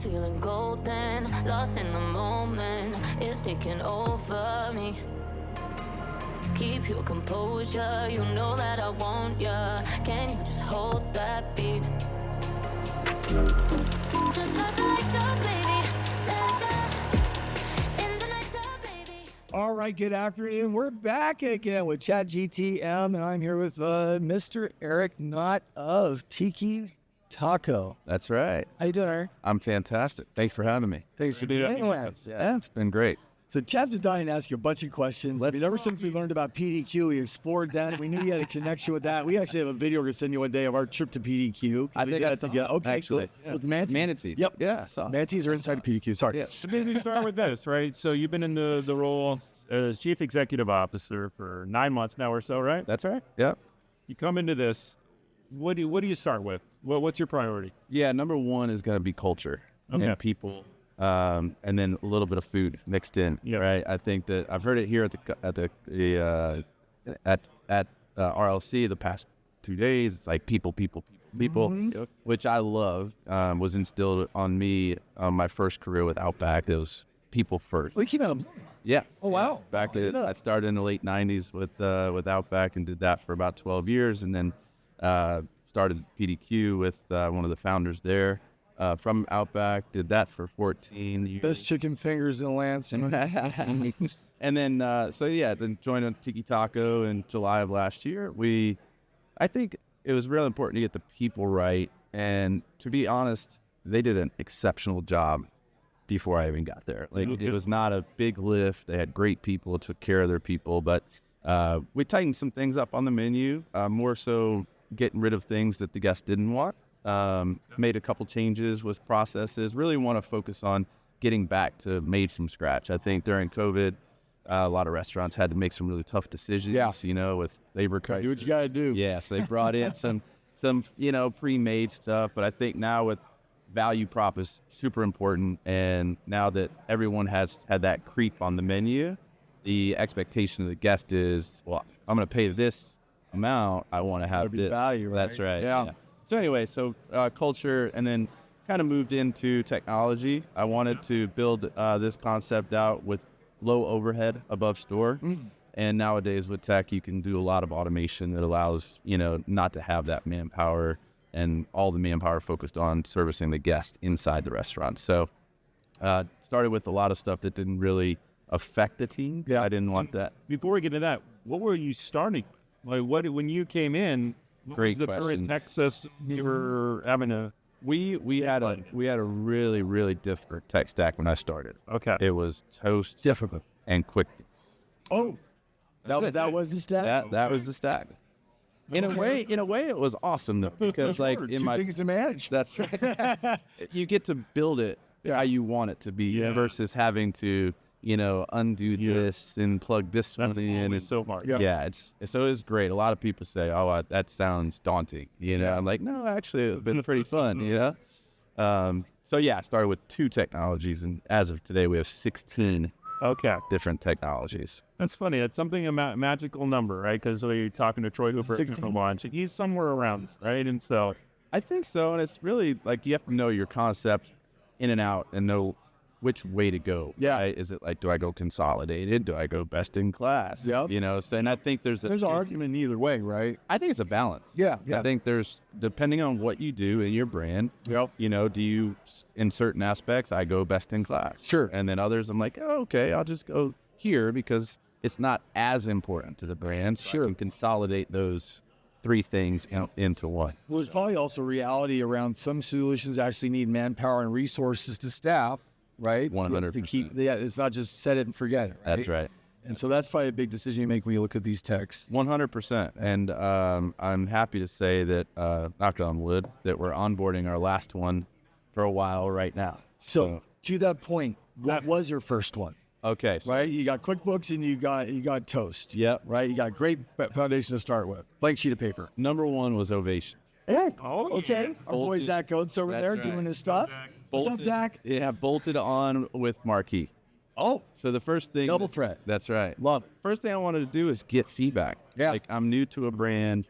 feeling golden, lost in the moment. It's taking over me. Keep your composure, you know that I want ya. Can you just hold that beat? Just turn the lights up, baby. Let it go. In the nighttime, baby. All right, good afternoon. We're back again with Chat GTM, and I'm here with Mr. Eric Knott of Tiki Taco. That's right. How you doing, Eric? I'm fantastic. Thanks for having me. Thanks for being here. Yeah, it's been great. So Chad's been dying to ask you a bunch of questions. Ever since we learned about PDQ, we explored that. We knew you had a connection with that. We actually have a video we're going to send you one day of our trip to PDQ. I think I saw it, okay, actually. Cool. Yeah. With manatees. Manatees. Yep. Yeah, I saw it. Manatees are inside of PDQ. Sorry. Yeah. So maybe we start with this, right? So you've been in the role as Chief Executive Officer for 9 months now or so, right? That's right. Yep. You come into this, what do you start with? What's your priority? Yeah, number one is going to be culture and people, and then a little bit of food mixed in. Yeah. Right. I think that I've heard it here at RLC the past 2 days. It's like people, Yep. which I love. Was instilled on me on my first career with Outback. It was people first. We came out of... Yeah. Oh, wow. I started in the late 90s with Outback and did that for about 12 years, and then started PDQ with one of the founders there from Outback. Did that for 14 years. Best chicken fingers in Lansing. And then, then joined on Tiki Taco in July of last year. I think it was really important to get the people right. And to be honest, they did an exceptional job before I even got there. Like, it was not a big lift. They had great people, took care of their people, but we tightened some things up on the menu, more so getting rid of things that the guests didn't want. Made a couple changes with processes, really want to focus on getting back to made from scratch. I think during COVID, a lot of restaurants had to make some really tough decisions, with labor crisis. Do what you got to do. Yeah, so they brought in some pre-made stuff, but I think now with value prop is super important, and now that everyone has had that creep on the menu, the expectation of the guest is, well, I'm going to pay this amount, I want to have this value, right? That's right. Yeah. So anyway, culture, and then kind of moved into technology. I wanted to build this concept out with low overhead above store. And nowadays with tech, you can do a lot of automation that allows, not to have that manpower and all the manpower focused on servicing the guest inside the restaurant. So started with a lot of stuff that didn't really affect the team. Yeah. I didn't want that. Before we get into that, what were you starting? Like, when you came in, what Great was the question. current tech system you were having to... We had a really, really different tech stack when I started. Okay. It was Toast Difficult. and QuickBooks. Oh, that was the stack? That was the stack. In a way, it was awesome though, because like in Two my things to manage. that's right. You get to build it how you want it to be versus having to undo this and plug this That's one in. always so hard. Yeah, it's great. A lot of people say, "Oh, that sounds daunting." I'm like, no, actually, it's been pretty fun. So I started with 2 technologies, and as of today, we have 16 Okay. different technologies. That's funny. It's something a magical number, right? Because you're talking to Troy Hooper from lunch, and he's somewhere around this, right? And so... I think so, and it's really like you have to know your concept in and out and know which way to go. Yeah. Right? Is it like, do I go consolidated? Do I go best in class? Yep. So, and I think there's an argument either way, right? I think it's a balance. Yeah. I think depending on what you do in your brand, do you, in certain aspects, I go best in class. Sure. And then others, I'm like, oh, okay, I'll just go here because it's not as important to the brand. So Sure. I can consolidate those 3 things into one. Well, there's probably also reality around some solutions actually need manpower and resources to staff, right? 100%. To keep, it's not just set it and forget it, right? That's right. And so that's probably a big decision you make when you look at these techs. 100%. And I'm happy to say that, knock on wood, that we're onboarding our last one for a while right now. So to that point, what was your first one? Okay. So, Right? You got QuickBooks and you got Toast. Yep. Right? You got a great foundation to start with. Blank sheet of paper. Number 1 was Ovation. Hey. Oh, okay. yeah. Our boy Zach Oates over That's there right. doing his stuff. What's up, Zach? Yeah, bolted on with Marquee. Oh, So the first thing... double threat. That's right. Love it. First thing I wanted to do is get feedback. Yeah. Like, I'm new to a brand.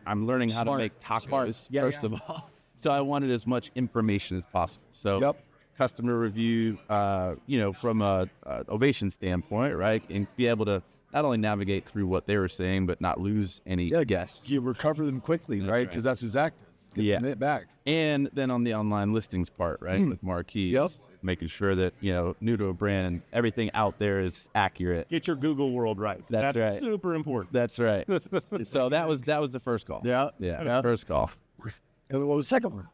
I'm learning how to Smart. make tacos, Smart. Yeah, first yeah. of all. So I wanted as much information as possible. So Yep. customer review, from a Ovation standpoint, right? And be able to not only navigate through what they were saying, but not lose any guests. You recover them quickly, right? Because that's exactly Yeah. it back. And then on the online listings part, right, with Marquee, Yep. making sure that, new to a brand and everything out there is accurate. Get your Google world right. That's right. Super important. That's right. So that was the first call. Yeah. Yeah. First call. And what was the second one?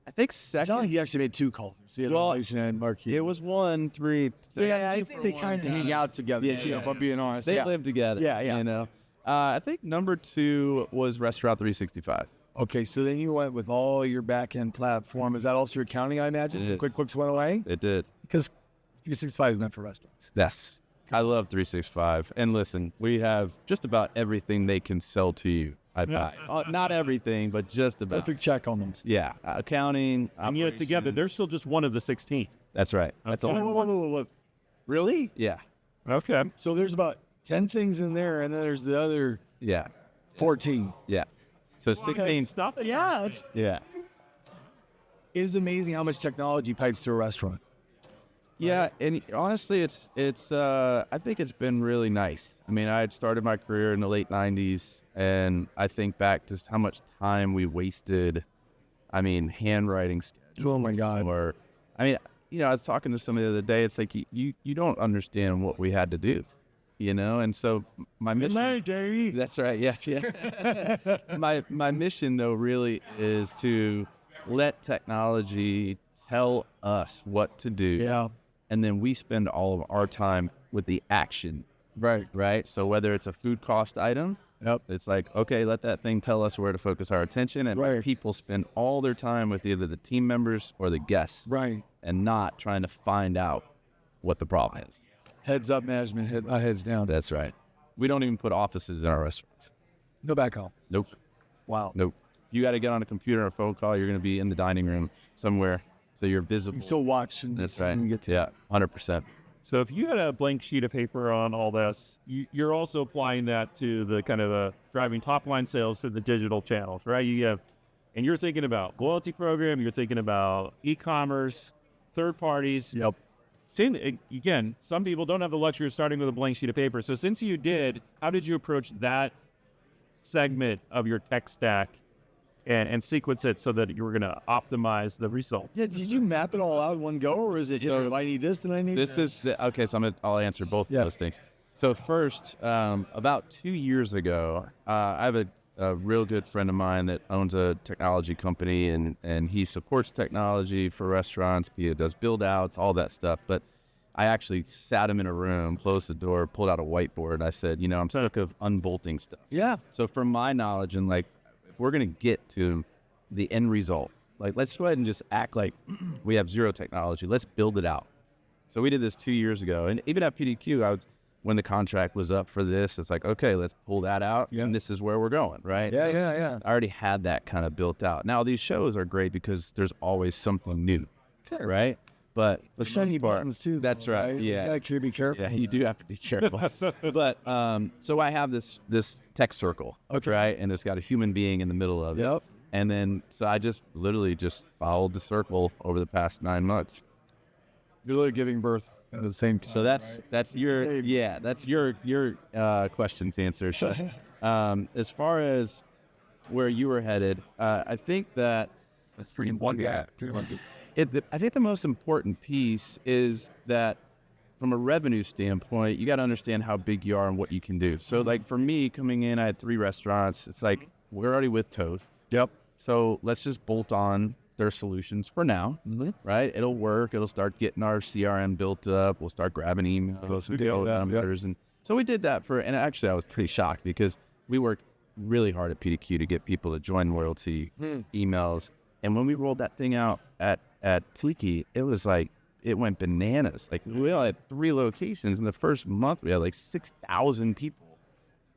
I think It's not second. like you actually made 2 calls. So you had Ovation and Marquee. It was 1, 3. Yeah, I think they kind of hang out together. Yeah, too, yeah. If I'm being honest. They Yeah. live together. Yeah. I think number 2 was Restaurant 365. Okay, so then you went with all your back-end platform. Is that also your accounting, I imagine? It So is. QuickBooks went away? It did. Because 365 is meant for restaurants. Yes. I love 365. And listen, we have just about everything they can sell to you. I buy. Not everything, but just about. Perfect check on them. Yeah. Accounting. And yet together, they're still just one of the 16. That's right. That's all. Whoa. Really? Yeah. Okay. So there's about 10 things in there, and then there's the other Yeah. 14. Yeah. So 16 stuff. Yeah, it Yeah. is amazing how much technology pipes through a restaurant. Yeah, and honestly, it's I think it's been really nice. I mean, I had started my career in the late 90s, and I think back to how much time we wasted. I mean, handwriting schedules. Oh, my God. Or, I mean, I was talking to somebody the other day. It's like you don't understand what we had to do, and so my mission. That's right. Yeah. My mission though really is to let technology tell us what to do. Yeah. And then we spend all of our time with the action, right? So whether it's a food cost item, it's like, okay, let that thing tell us where to focus our attention. And people spend all their time with either the team members or the guests, Right. and not trying to find out what the problem is. Heads up management, heads down. That's right. We don't even put offices in our restaurants. Go back home. Nope. Wow. Nope. You got to get on a computer or a phone call. You're going to be in the dining room somewhere, so you're visible. You still watch. And That's right. and get to Yeah, 100%. So if you had a blank sheet of paper on all this, you're also applying that to the kind of driving top line sales through the digital channels, right? And you're thinking about loyalty program, you're thinking about e-commerce, third parties. Yep. Again, some people don't have the luxury of starting with a blank sheet of paper. So since you did, how did you approach that segment of your tech stack and sequence it so that you were going to optimize the result? Yeah, did you map it all out in one go, or is it, if I need this, then I need This is okay. So I'll answer both of those things. So first, about 2 years ago, I have a real good friend of mine that owns a technology company, and he supports technology for restaurants. He does build outs, all that stuff. But I actually sat him in a room, closed the door, pulled out a whiteboard, and I said, I'm sick of unbolting stuff. Yeah. So from my knowledge, and if we're gonna get to the end result, let's go ahead and just act like we have zero technology. Let's build it out. So we did this 2 years ago, and even at PDQ, when the contract was up for this, it's like, okay, let's pull that out, and this is where we're going, right? Yeah, So yeah. I already had that kind of built out. Now these shows are great because there's always something new, right? But The shiny buttons too. That's though, right. Yeah. You gotta be careful. Yeah, you do have to be careful. But so I have this tech circle, right? And it's got a human being in the middle of it. Yep. And then so I just literally just followed the circle over the past 9 months. You're literally giving birth at the same time. So that's your question to answer. So, as far as where you were headed, I think that that's pretty one guy. I think the most important piece is that from a revenue standpoint, you got to understand how big you are and what you can do. So for me coming in, I had 3 restaurants. It's like, we're already with Toast. Yep. So let's just bolt on their solutions for now, right? It'll work. It'll start getting our CRM built up. We'll start grabbing emails and numbers. And so we did that and actually I was pretty shocked because we worked really hard at PDQ to get people to join loyalty emails. And when we rolled that thing out at Tiki, it was it went bananas. We only had 3 locations. In the first month, we had 6,000 people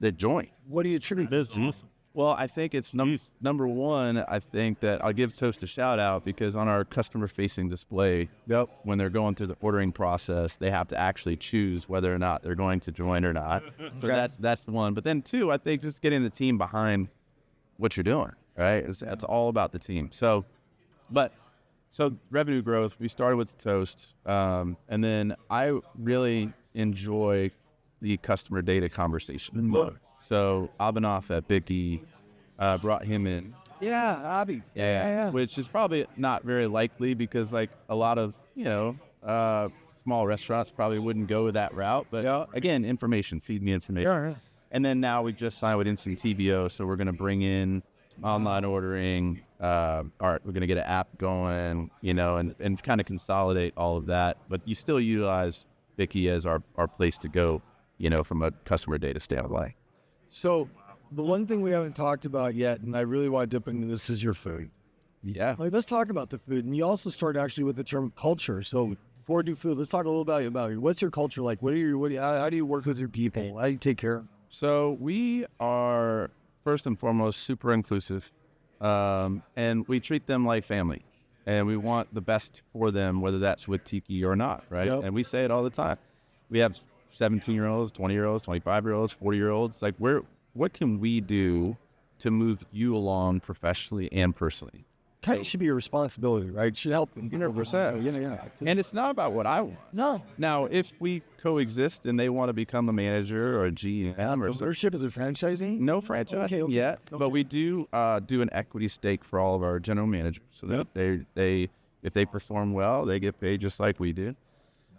that joined. What do you attribute This is awesome. Well, I think it's number one. I think that I'll give Toast a shout out because on our customer-facing display, when they're going through the ordering process, they have to actually choose whether or not they're going to join or not. So that's the one. But then 2, I think just getting the team behind what you're doing, right? That's all about the team. So, but So revenue growth, we started with Toast, and then I really enjoy the customer data conversation. So Abhinav at Becky brought him in. Yeah, Abby. Yeah. Which is probably not very likely because like a lot of, small restaurants probably wouldn't go that route. But again, information, feed me information. Yeah. And then now we just signed with Instant TBO, so we're going to bring in online ordering. We're going to get an app going, and kind of consolidate all of that. But you still utilize Vicky as our place to go, from a customer data standpoint. So the one thing we haven't talked about yet, and I really want to dip into this, is your food. Yeah. Like, let's talk about the food. And you also start actually with the term culture. So before we do food, let's talk a little about you. What's your culture like? How do you work with your people? How do you take care of them? So we are, first and foremost, super inclusive, and we treat them like family, and we want the best for them, whether that's with Tiki or not, right? Yep. And we say it all the time. We have 17-year-olds, 20-year-olds, 25-year-olds, 40-year-olds. Like, what can we do to move you along professionally and personally? Kind of should be your responsibility, right? It should help them. 100%. Yeah. And it's not about what I want. No. Now, if we coexist and they want to become a manager or a GM or something, Ownership, is it franchising? no franchise yet, but we do do an equity stake for all of our general managers, so that they if they perform well, they get paid just like we do.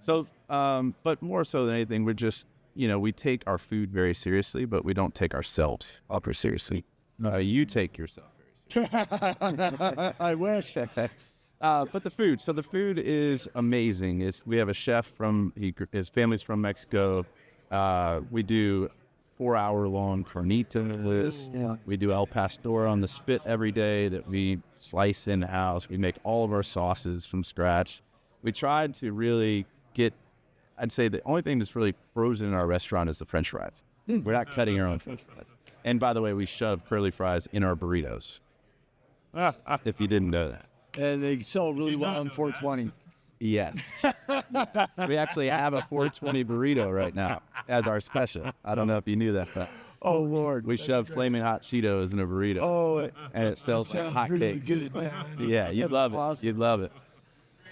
So, but more so than anything, we're just we take our food very seriously, but we don't take ourselves upper seriously. You take yourself very seriously. I wish. But the food. So the food is amazing. We have a chef his family's from Mexico. We do 4-hour-long carnitas. Yeah. We do El Pastor on the spit every day that we slice in house. We make all of our sauces from scratch. We tried to really I'd say the only thing that's really frozen in our restaurant is the French fries. We're not cutting our own French fries. And by the way, we shove curly fries in our burritos. If you didn't know that. And they sell really well on 420. Yes. We actually have a 420 burrito right now as our special. I don't know if you knew that, but Oh, Lord. we shove flaming hot Cheetos in a burrito. Oh, And it sells like hotcakes. really good, man. Yeah, you'd love it. awesome. You'd love it.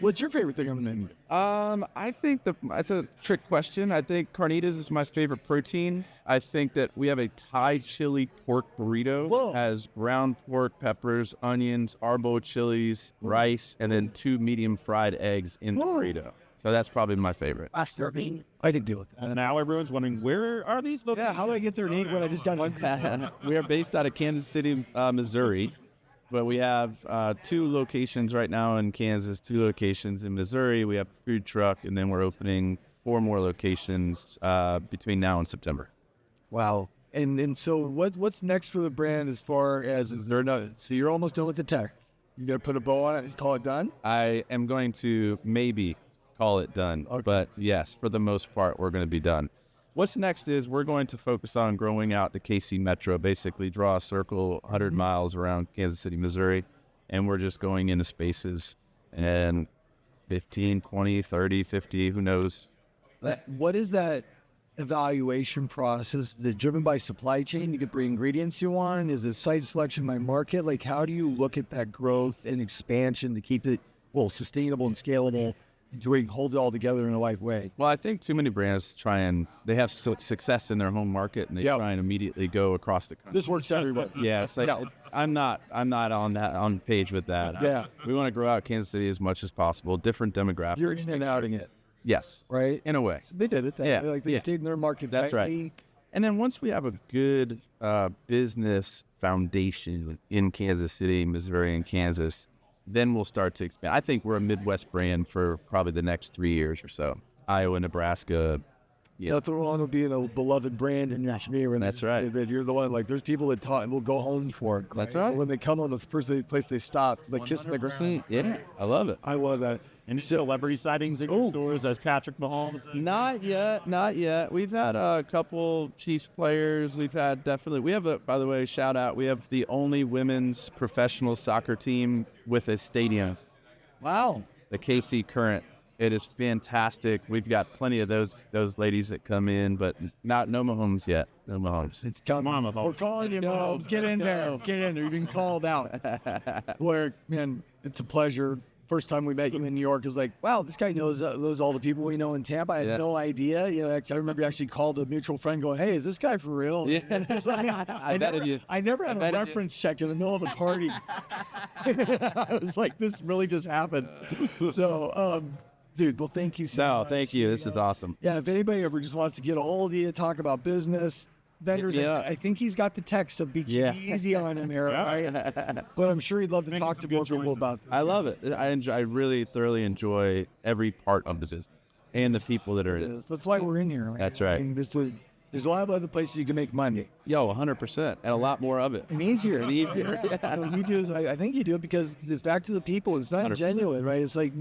What's your favorite thing on the menu? I think that's a trick question. I think carnitas is my favorite protein. I think that we have a Thai chili pork burrito. Whoa. Has ground pork, peppers, onions, arbo chilies, rice, and then 2 medium fried eggs in the Whoa. burrito. So that's probably my favorite. I can deal with that. And now everyone's wondering, where are these locations? Yeah, how do I get there and eat when I just got one? We are based out of Kansas City, Missouri. But we have 2 locations right now in Kansas, 2 locations in Missouri. We have a food truck, and then we're opening 4 more locations between now and September. Wow. And so what's next for the brand as far as, is there another? So you're almost done with the tech. You got to put a bow on it and call it done? I am going to maybe call it done. Okay. But yes, for the most part, we're going to be done. What's next is we're going to focus on growing out the KC Metro, basically draw a circle 100 miles around Kansas City, Missouri, and we're just going into spaces and 15, 20, 30, 50, who knows. What is that evaluation process? Is it driven by supply chain? You get the ingredients you want? Is it site selection by market? Like, how do you look at that growth and expansion to keep it, sustainable and scalable, to where you can hold it all together in a life way? Well, I think too many brands they have success in their home market, and they try and immediately go across the country. This works everywhere. Yeah, it's like, I'm not on page with that. Yeah. We want to grow out Kansas City as much as possible, different demographics. You're in and outing it, Yes, right? in a way. They did it. Yeah, Like, they yeah. stayed in their market. That's tightly. right. And then once we have a good business foundation in Kansas City, Missouri, and Kansas, then we'll start to expand. I think we're a Midwest brand for probably the next 3 years or so. Iowa, Nebraska. Yeah. Nothing wrong with being a beloved brand in your community. That's right. That you're the one. Like, there's people that will go home for it. That's right. When they come on, the first place they stop, like kissing the ground. Yeah, I love it. I love that. Any celebrity sightings in your stores as Patrick Mahomes? Not yet. We've had a couple Chiefs players. We have, by the way, shout out, we have the only women's professional soccer team with a stadium, Wow. the KC Current. It is fantastic. We've got plenty of those ladies that come in, but no Mahomes yet. No Mahomes. It's coming. Come on, Mahomes. We're calling you, Mahomes. Get in there. Get in there. You've been called out. Boy, man, it's a pleasure. first time we met you in New York, is like, wow, this guy knows all the people we know in Tampa. I had no idea. You know, I remember you actually called a mutual friend going, hey, is this guy for real? Yeah. I never had a reference check in the middle of a party. I was like, this really just happened. So, dude, well, thank you so much. No, thank you. This is awesome. Yeah, if anybody ever just wants to get a hold of you, talk about business, vendors, I think he's got the text, so be easy on him, Eric, right? But I'm sure he'd love to talk to more people about this. I love it. I really thoroughly enjoy every part of the business and the people that are in it. That's why we're in here. Right? That's right. I mean, there's a lot of other places you can make money. Yo, 100%, and a lot more of it. And easier. And easier. Yeah. What you do is, I think you do it because it's back to the people. It's not 100%. genuine, right? It's like,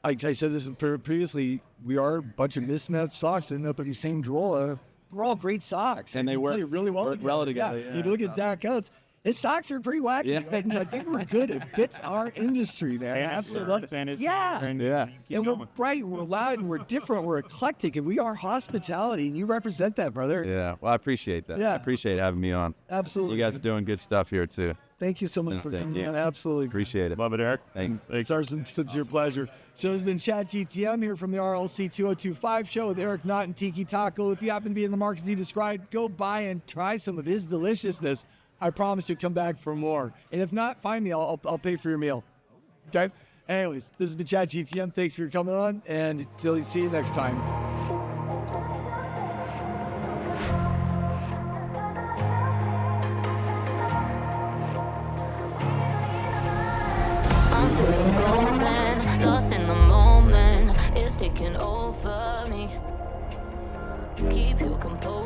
I said this previously, we are a bunch of mismatched socks that end up in the same drawer. We're all great socks. And they work really well together. Yeah. You look at Zach Oates, his socks are pretty wacky. Yeah. Right? And I think we're good. It fits our industry, man. I absolutely love it. And we're bright, we're loud, and we're different, we're eclectic, and we are hospitality, and you represent that, brother. Yeah, well, I appreciate that. Yeah. I appreciate having me on. Absolutely. You guys are doing good stuff here, too. Thank you so much for coming on. Absolutely. Appreciate it. Love it, Eric. Thanks. It's our sincere pleasure. So it's been Chat GTM here from the RLC 2025 show with Eric Knott and Tiki Taco. If you happen to be in the markets he described, go by and try some of his deliciousness. I promise you'll come back for more. And if not, find me. I'll pay for your meal. Okay? Anyways, this has been Chat GTM. Thanks for coming on, and until see you next time. I'm feeling golden, lost in the moment. It's taking over me. Keep your composure.